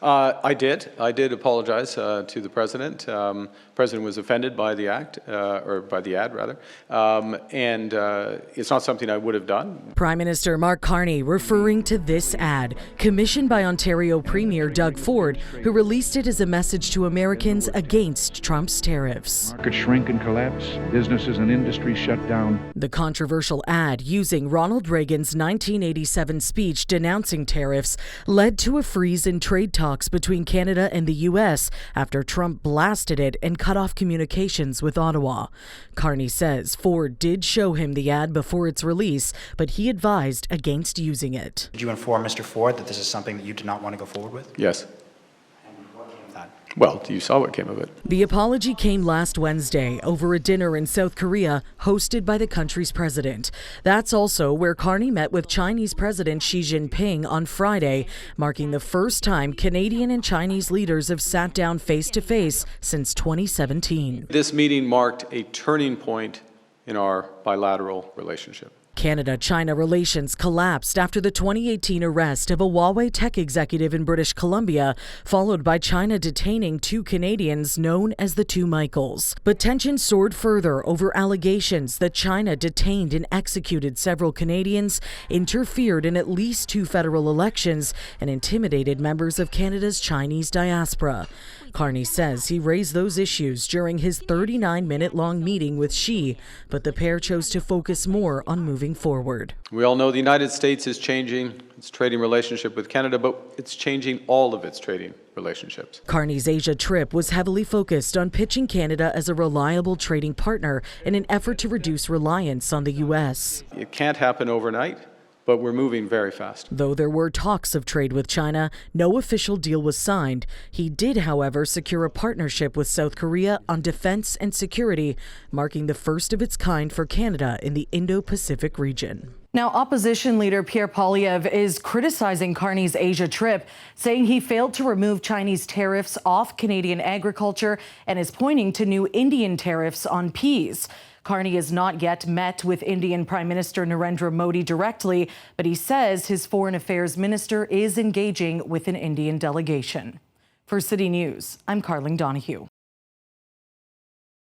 I did apologize to the president. President was offended by the act, or by the ad rather, and it's not something I would have done. Prime Minister Mark Carney referring to this ad, commissioned by Ontario Premier Doug Ford, who released it as a message to Americans against Trump's tariffs. Markets shrink and collapse, businesses and industries shut down. The controversial ad, using Ronald Reagan's 1987 speech denouncing tariffs, led to a freeze in trade talks between Canada and the U.S. after Trump blasted it and cut off communications with Ottawa. Carney says Ford did show him the ad before its release, but he advised against using it. Did you inform Mr. Ford that this is something that you did not want to go forward with? Yes. And what came of that? Well, you saw what came of it. The apology came last Wednesday over a dinner in South Korea hosted by the country's president. That's also where Carney met with Chinese President Xi Jinping on Friday, marking the first time Canadian and Chinese leaders have sat down face-to-face since 2017. This meeting marked a turning point in our bilateral relationship. Canada-China relations collapsed after the 2018 arrest of a Huawei tech executive in British Columbia, followed by China detaining two Canadians known as the Two Michaels. But tensions soared further over allegations that China detained and executed several Canadians, interfered in at least two federal elections, and intimidated members of Canada's Chinese diaspora. Carney says he raised those issues during his 39-minute-long meeting with Xi, but the pair chose to focus more on moving forward. We all know the United States is changing its trading relationship with Canada, but it's changing all of its trading relationships. Carney's Asia trip was heavily focused on pitching Canada as a reliable trading partner in an effort to reduce reliance on the U.S. It can't happen overnight, but we're moving very fast. Though there were talks of trade with China, no official deal was signed. He did, however, secure a partnership with South Korea on defense and security, marking the first of its kind for Canada in the Indo-Pacific region. Now, opposition leader Pierre Poilievre is criticizing Carney's Asia trip, saying he failed to remove Chinese tariffs off Canadian agriculture and is pointing to new Indian tariffs on peas. Carney has not yet met with Indian Prime Minister Narendra Modi directly, but he says his foreign affairs minister is engaging with an Indian delegation. For City News, I'm Karling Donoghue.